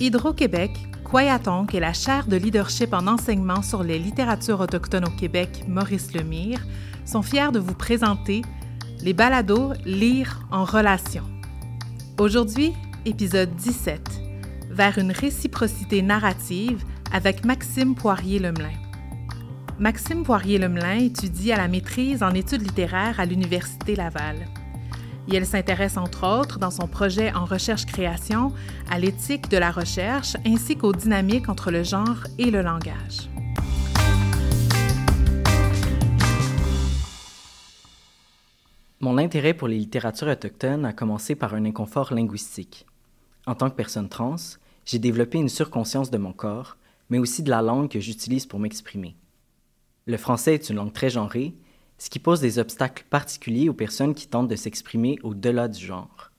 Hydro-Québec, Kwayatonk et la chaire de leadership en enseignement sur les littératures autochtones au Québec, Maurice Lemire, sont fiers de vous présenter les balados Lire en relation. Aujourd'hui, épisode 17, vers une réciprocité narrative avec Maxime Poirier-Lemelin. Maxime Poirier-Lemelin étudie à la maîtrise en études littéraires à l'Université Laval. Et elle s'intéresse entre autres, dans son projet en recherche-création, à l'éthique de la recherche ainsi qu'aux dynamiques entre le genre et le langage. Mon intérêt pour les littératures autochtones a commencé par un inconfort linguistique. En tant que personne trans, j'ai développé une surconscience de mon corps, mais aussi de la langue que j'utilise pour m'exprimer. Le français est une langue très genrée, ce qui pose des obstacles particuliers aux personnes qui tentent de s'exprimer au-delà du genre.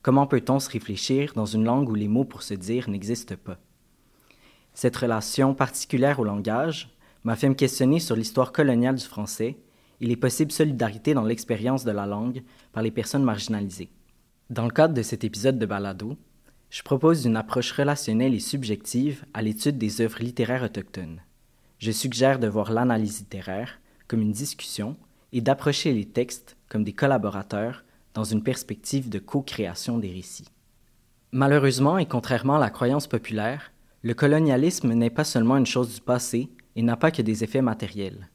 Comment peut-on se réfléchir dans une langue où les mots pour se dire n'existent pas? Cette relation particulière au langage m'a fait me questionner sur l'histoire coloniale du français et les possibles solidarités dans l'expérience de la langue par les personnes marginalisées. Dans le cadre de cet épisode de balado, je propose une approche relationnelle et subjective à l'étude des œuvres littéraires autochtones. Je suggère de voir l'analyse littéraire comme une discussion et d'approcher les textes comme des collaborateurs dans une perspective de co-création des récits. Malheureusement et contrairement à la croyance populaire, le colonialisme n'est pas seulement une chose du passé et n'a pas que des effets matériels.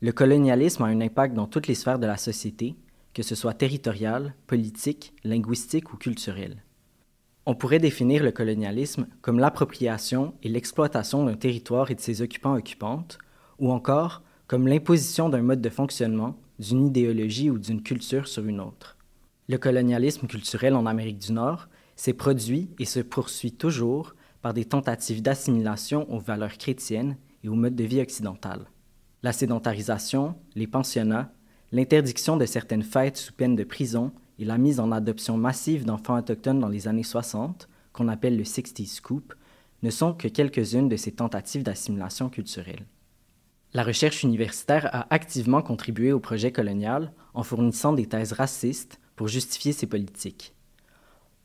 Le colonialisme a un impact dans toutes les sphères de la société, que ce soit territoriale, politique, linguistique ou culturelle. On pourrait définir le colonialisme comme l'appropriation et l'exploitation d'un territoire et de ses occupants-occupantes, ou encore comme l'imposition d'un mode de fonctionnement, d'une idéologie ou d'une culture sur une autre. Le colonialisme culturel en Amérique du Nord s'est produit et se poursuit toujours par des tentatives d'assimilation aux valeurs chrétiennes et au mode de vie occidental. La sédentarisation, les pensionnats, l'interdiction de certaines fêtes sous peine de prison et la mise en adoption massive d'enfants autochtones dans les années 60, qu'on appelle le 60s Scoop, ne sont que quelques-unes de ces tentatives d'assimilation culturelle. La recherche universitaire a activement contribué au projet colonial en fournissant des thèses racistes pour justifier ces politiques.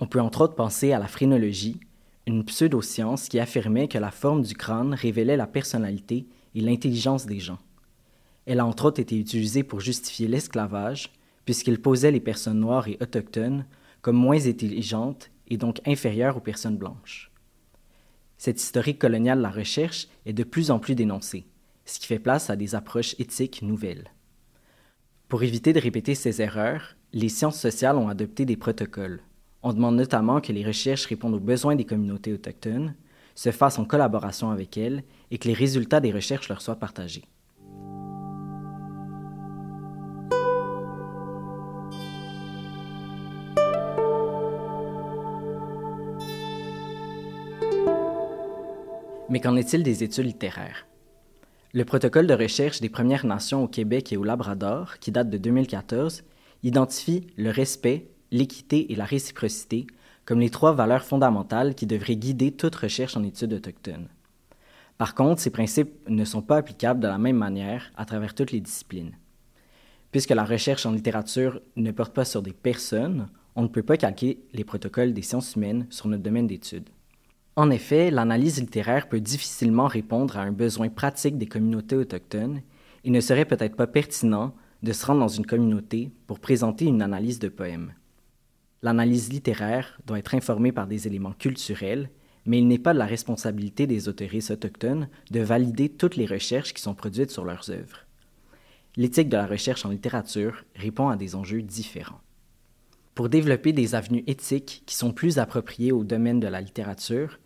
On peut entre autres penser à la phrénologie, une pseudo-science qui affirmait que la forme du crâne révélait la personnalité et l'intelligence des gens. Elle a entre autres été utilisée pour justifier l'esclavage, puisqu'il posait les personnes noires et autochtones comme moins intelligentes et donc inférieures aux personnes blanches. Cette historique coloniale de la recherche est de plus en plus dénoncée, ce qui fait place à des approches éthiques nouvelles. Pour éviter de répéter ces erreurs, les sciences sociales ont adopté des protocoles. On demande notamment que les recherches répondent aux besoins des communautés autochtones, se fassent en collaboration avec elles et que les résultats des recherches leur soient partagés. Mais qu'en est-il des études littéraires? Le protocole de recherche des Premières Nations au Québec et au Labrador, qui date de 2014, identifie le respect, l'équité et la réciprocité comme les 3 valeurs fondamentales qui devraient guider toute recherche en études autochtones. Par contre, ces principes ne sont pas applicables de la même manière à travers toutes les disciplines. Puisque la recherche en littérature ne porte pas sur des personnes, on ne peut pas calquer les protocoles des sciences humaines sur notre domaine d'études. En effet, l'analyse littéraire peut difficilement répondre à un besoin pratique des communautés autochtones et ne serait peut-être pas pertinent de se rendre dans une communauté pour présenter une analyse de poème. L'analyse littéraire doit être informée par des éléments culturels, mais il n'est pas de la responsabilité des autoristes autochtones de valider toutes les recherches qui sont produites sur leurs œuvres. L'éthique de la recherche en littérature répond à des enjeux différents. Pour développer des avenues éthiques qui sont plus appropriées au domaine de la littérature,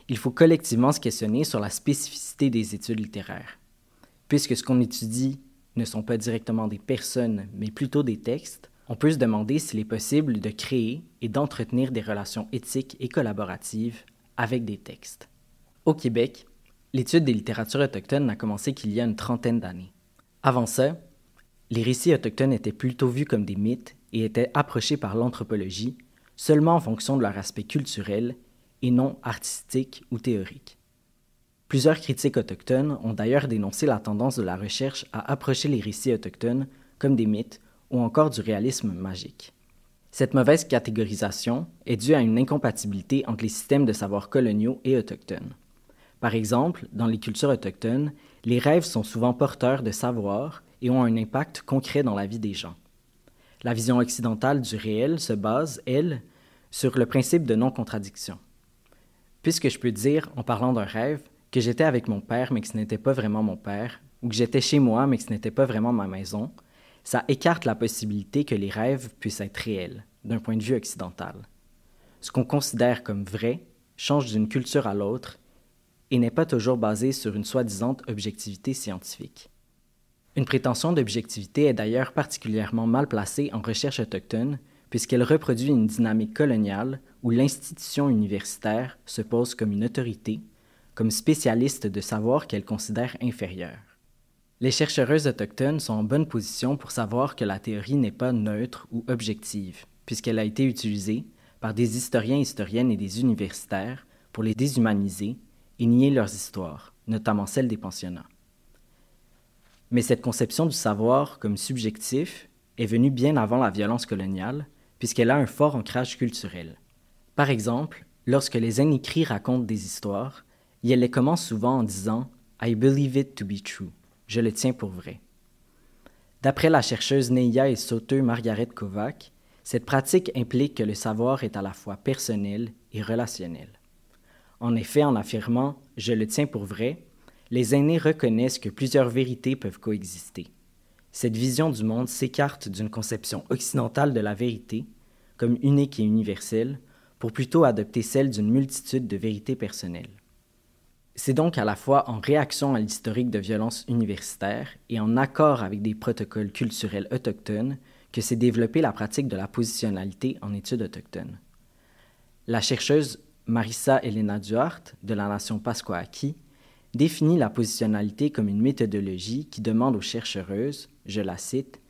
il faut collectivement se questionner sur la spécificité des études littéraires. Puisque ce qu'on étudie ne sont pas directement des personnes, mais plutôt des textes, on peut se demander s'il est possible de créer et d'entretenir des relations éthiques et collaboratives avec des textes. Au Québec, l'étude des littératures autochtones n'a commencé qu'il y a une 30aine d'années. Avant ça, les récits autochtones étaient plutôt vus comme des mythes et étaient approchés par l'anthropologie seulement en fonction de leur aspect culturel et non artistique ou théorique. Plusieurs critiques autochtones ont d'ailleurs dénoncé la tendance de la recherche à approcher les récits autochtones comme des mythes ou encore du réalisme magique. Cette mauvaise catégorisation est due à une incompatibilité entre les systèmes de savoir coloniaux et autochtones. Par exemple, dans les cultures autochtones, les rêves sont souvent porteurs de savoir et ont un impact concret dans la vie des gens. La vision occidentale du réel se base, elle, sur le principe de non-contradiction. Puisque je peux dire, en parlant d'un rêve, que j'étais avec mon père mais que ce n'était pas vraiment mon père, ou que j'étais chez moi mais que ce n'était pas vraiment ma maison, ça écarte la possibilité que les rêves puissent être réels, d'un point de vue occidental. Ce qu'on considère comme vrai change d'une culture à l'autre et n'est pas toujours basé sur une soi-disant objectivité scientifique. Une prétention d'objectivité est d'ailleurs particulièrement mal placée en recherche autochtone puisqu'elle reproduit une dynamique coloniale où l'institution universitaire se pose comme une autorité, comme spécialiste de savoir qu'elle considère inférieur. Les chercheuses autochtones sont en bonne position pour savoir que la théorie n'est pas neutre ou objective, puisqu'elle a été utilisée par des historiens, historiennes et des universitaires pour les déshumaniser et nier leurs histoires, notamment celle des pensionnats. Mais cette conception du savoir comme subjectif est venue bien avant la violence coloniale, puisqu'elle a un fort ancrage culturel. Par exemple, lorsque les Anikri racontent des histoires, ils les commencent souvent en disant « I believe it to be true ». Je le tiens pour vrai. D'après la chercheuse Neia et Sauteux Margaret Kovac, cette pratique implique que le savoir est à la fois personnel et relationnel. En effet, en affirmant « je le tiens pour vrai », les aînés reconnaissent que plusieurs vérités peuvent coexister. Cette vision du monde s'écarte d'une conception occidentale de la vérité, comme unique et universelle, pour plutôt adopter celle d'une multitude de vérités personnelles. C'est donc à la fois en réaction à l'historique de violence universitaire et en accord avec des protocoles culturels autochtones que s'est développée la pratique de la positionnalité en études autochtones. La chercheuse Marissa Elena Duarte, de la nation Pasquaaqui, définit la positionnalité comme une méthodologie qui demande aux chercheuses, je la cite,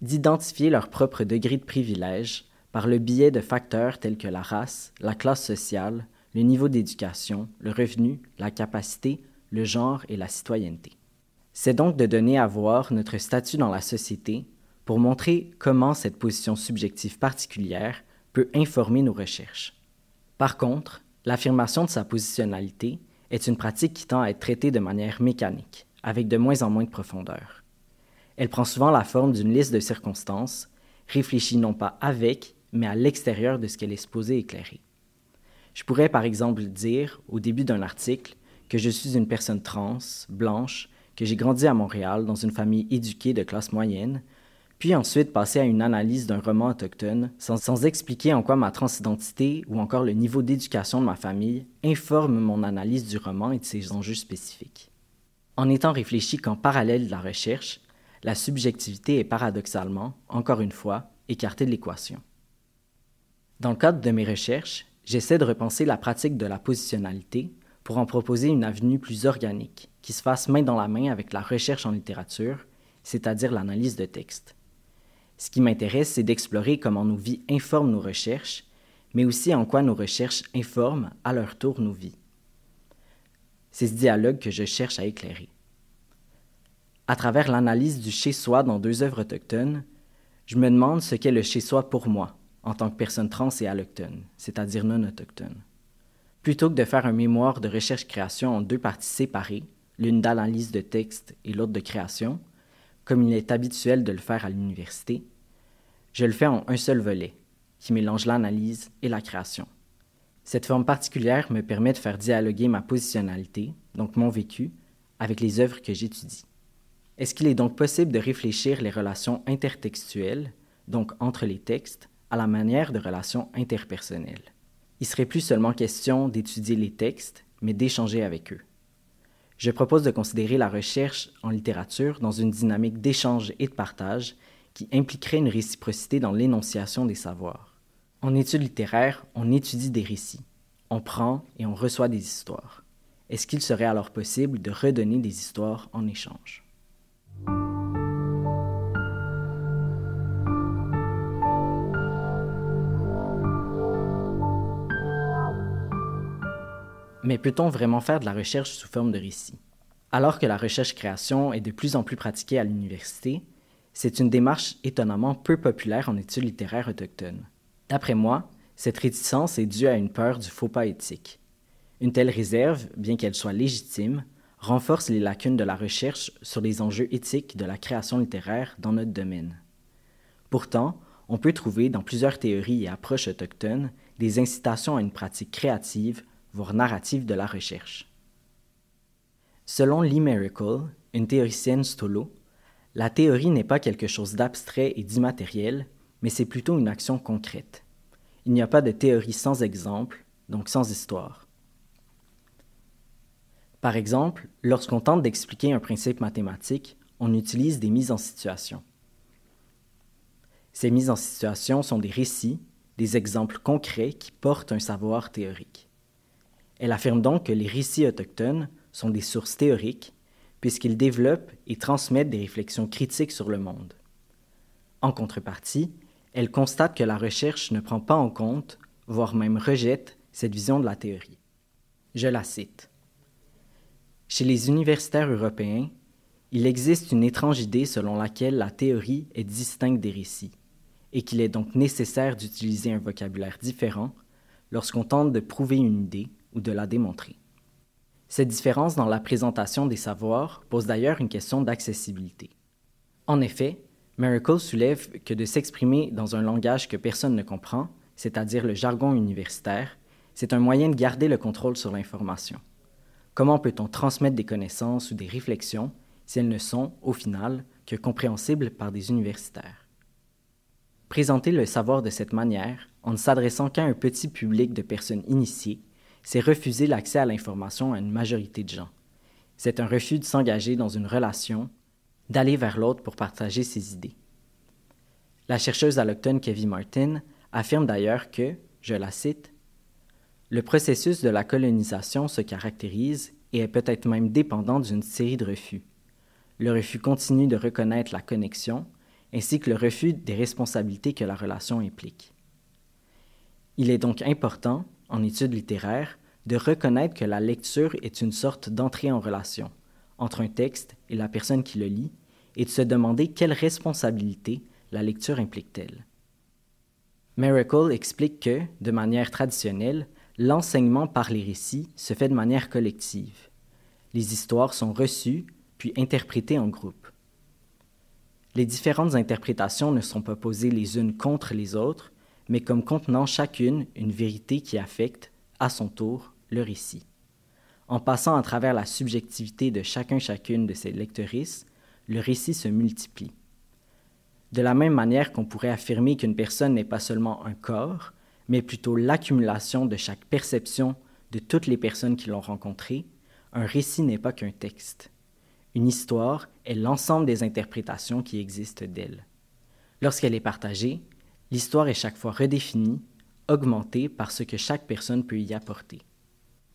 d'identifier leur propre degré de privilège par le biais de facteurs tels que la race, la classe sociale, le niveau d'éducation, le revenu, la capacité, le genre et la citoyenneté. C'est donc de donner à voir notre statut dans la société pour montrer comment cette position subjective particulière peut informer nos recherches. Par contre, l'affirmation de sa positionnalité est une pratique qui tend à être traitée de manière mécanique, avec de moins en moins de profondeur. Elle prend souvent la forme d'une liste de circonstances, réfléchie non pas avec, mais à l'extérieur de ce qu'elle est supposée éclairer. Je pourrais par exemple dire, au début d'un article, que je suis une personne trans, blanche, que j'ai grandi à Montréal dans une famille éduquée de classe moyenne, puis ensuite passer à une analyse d'un roman autochtone sans expliquer en quoi ma transidentité ou encore le niveau d'éducation de ma famille informe mon analyse du roman et de ses enjeux spécifiques. En étant réfléchi qu'en parallèle de la recherche, la subjectivité est paradoxalement, encore une fois, écartée de l'équation. Dans le cadre de mes recherches, j'essaie de repenser la pratique de la positionnalité pour en proposer une avenue plus organique, qui se fasse main dans la main avec la recherche en littérature, c'est-à-dire l'analyse de textes. Ce qui m'intéresse, c'est d'explorer comment nos vies informent nos recherches, mais aussi en quoi nos recherches informent à leur tour nos vies. C'est ce dialogue que je cherche à éclairer. À travers l'analyse du chez-soi dans 2 œuvres autochtones, je me demande ce qu'est le chez-soi pour moi, en tant que personne trans et allochtone, c'est-à-dire non autochtone. Plutôt que de faire un mémoire de recherche-création en 2 parties séparées, l'une d'analyse de texte et l'autre de création, comme il est habituel de le faire à l'université, je le fais en un seul volet, qui mélange l'analyse et la création. Cette forme particulière me permet de faire dialoguer ma positionnalité, donc mon vécu, avec les œuvres que j'étudie. Est-ce qu'il est donc possible de réfléchir les relations intertextuelles, donc entre les textes, à la manière de relations interpersonnelles? Il serait plus seulement question d'étudier les textes, mais d'échanger avec eux. Je propose de considérer la recherche en littérature dans une dynamique d'échange et de partage qui impliquerait une réciprocité dans l'énonciation des savoirs. En études littéraires, on étudie des récits. On prend et on reçoit des histoires. Est-ce qu'il serait alors possible de redonner des histoires en échange? Mais peut-on vraiment faire de la recherche sous forme de récit? Alors que la recherche-création est de plus en plus pratiquée à l'université, c'est une démarche étonnamment peu populaire en études littéraires autochtones. D'après moi, cette réticence est due à une peur du faux pas éthique. Une telle réserve, bien qu'elle soit légitime, renforce les lacunes de la recherche sur les enjeux éthiques de la création littéraire dans notre domaine. Pourtant, on peut trouver dans plusieurs théories et approches autochtones des incitations à une pratique créative, voire narrative de la recherche. Selon Lee Miracle, une théoricienne Stolo, la théorie n'est pas quelque chose d'abstrait et d'immatériel, mais c'est plutôt une action concrète. Il n'y a pas de théorie sans exemple, donc sans histoire. Par exemple, lorsqu'on tente d'expliquer un principe mathématique, on utilise des mises en situation. Ces mises en situation sont des récits, des exemples concrets qui portent un savoir théorique. Elle affirme donc que les récits autochtones sont des sources théoriques, puisqu'ils développent et transmettent des réflexions critiques sur le monde. En contrepartie, elle constate que la recherche ne prend pas en compte, voire même rejette, cette vision de la théorie. Je la cite. « Chez les universitaires européens, il existe une étrange idée selon laquelle la théorie est distincte des récits, et qu'il est donc nécessaire d'utiliser un vocabulaire différent lorsqu'on tente de prouver une idée ou de la démontrer. Cette différence dans la présentation des savoirs pose d'ailleurs une question d'accessibilité. En effet, Miracle soulève que de s'exprimer dans un langage que personne ne comprend, c'est-à-dire le jargon universitaire, c'est un moyen de garder le contrôle sur l'information. Comment peut-on transmettre des connaissances ou des réflexions si elles ne sont, au final, que compréhensibles par des universitaires? Présenter le savoir de cette manière, en ne s'adressant qu'à un petit public de personnes initiées, c'est refuser l'accès à l'information à une majorité de gens. C'est un refus de s'engager dans une relation, d'aller vers l'autre pour partager ses idées. La chercheuse alloctone Kevin Martin affirme d'ailleurs que, je la cite, « Le processus de la colonisation se caractérise et est peut-être même dépendant d'une série de refus. Le refus continu de reconnaître la connexion, ainsi que le refus des responsabilités que la relation implique. Il est donc important, en études littéraires, de reconnaître que la lecture est une sorte d'entrée en relation entre un texte et la personne qui le lit, et de se demander quelle responsabilité la lecture implique-t-elle. Miracle explique que, de manière traditionnelle, l'enseignement par les récits se fait de manière collective. Les histoires sont reçues, puis interprétées en groupe. Les différentes interprétations ne sont pas posées les unes contre les autres, mais comme contenant chacune une vérité qui affecte, à son tour, le récit. En passant à travers la subjectivité de chacune de ces lectrices, le récit se multiplie. De la même manière qu'on pourrait affirmer qu'une personne n'est pas seulement un corps, mais plutôt l'accumulation de chaque perception de toutes les personnes qui l'ont rencontrée, un récit n'est pas qu'un texte. Une histoire est l'ensemble des interprétations qui existent d'elle. Lorsqu'elle est partagée, l'histoire est chaque fois redéfinie, augmentée par ce que chaque personne peut y apporter.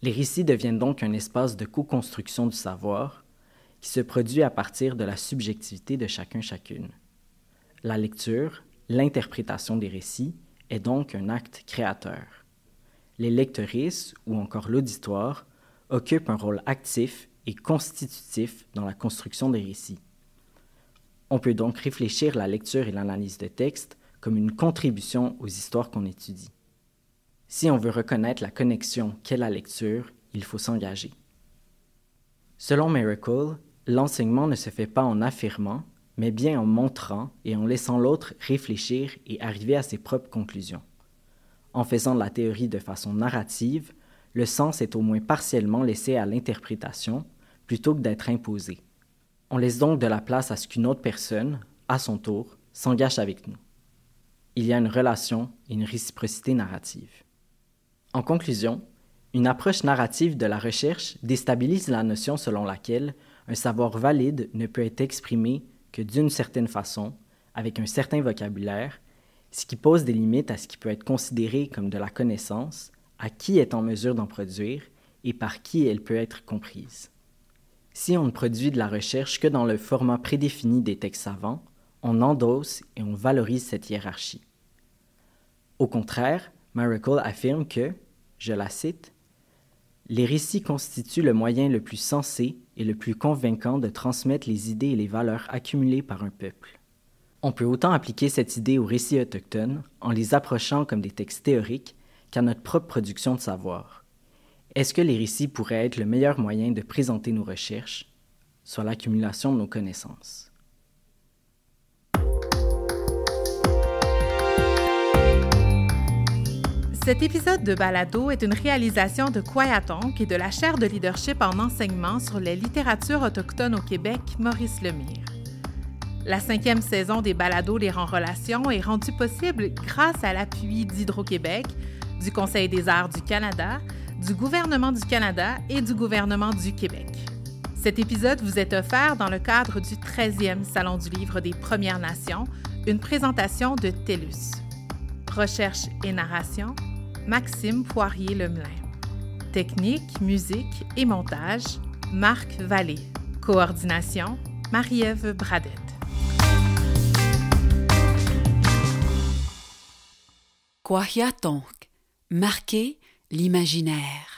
Les récits deviennent donc un espace de co-construction du savoir qui se produit à partir de la subjectivité de chacune. La lecture, l'interprétation des récits, est donc un acte créateur. Les lectrices, ou encore l'auditoire, occupent un rôle actif et constitutif dans la construction des récits. On peut donc réfléchir la lecture et l'analyse de texte comme une contribution aux histoires qu'on étudie. Si on veut reconnaître la connexion qu'est la lecture, il faut s'engager. Selon Miracle, l'enseignement ne se fait pas en affirmant, mais bien en montrant et en laissant l'autre réfléchir et arriver à ses propres conclusions. En faisant de la théorie de façon narrative, le sens est au moins partiellement laissé à l'interprétation plutôt que d'être imposé. On laisse donc de la place à ce qu'une autre personne, à son tour, s'engage avec nous. Il y a une relation et une réciprocité narrative. En conclusion, une approche narrative de la recherche déstabilise la notion selon laquelle un savoir valide ne peut être exprimé que d'une certaine façon, avec un certain vocabulaire, ce qui pose des limites à ce qui peut être considéré comme de la connaissance, à qui est en mesure d'en produire et par qui elle peut être comprise. Si on ne produit de la recherche que dans le format prédéfini des textes savants, on endosse et on valorise cette hiérarchie. Au contraire, Miracle affirme que, je la cite, « Les récits constituent le moyen le plus sensé et le plus convaincant de transmettre les idées et les valeurs accumulées par un peuple. On peut autant appliquer cette idée aux récits autochtones en les approchant comme des textes théoriques qu'à notre propre production de savoir. Est-ce que les récits pourraient être le meilleur moyen de présenter nos recherches, soit l'accumulation de nos connaissances? Cet épisode de Balado est une réalisation de Kwayatonk et de la chaire de leadership en enseignement sur les littératures autochtones au Québec, Maurice Lemire. La 5e saison des Balados Lire en relation est rendue possible grâce à l'appui d'Hydro-Québec, du Conseil des arts du Canada, du gouvernement du Canada et du gouvernement du Québec. Cet épisode vous est offert dans le cadre du 13e Salon du livre des Premières Nations, une présentation de TELUS. Recherche et narration, Maxime Poirier-Lemelin. Technique, musique et montage, Marc Vallée. Coordination, Marie-Ève Bradette. Kwayatonk, marquer l'imaginaire.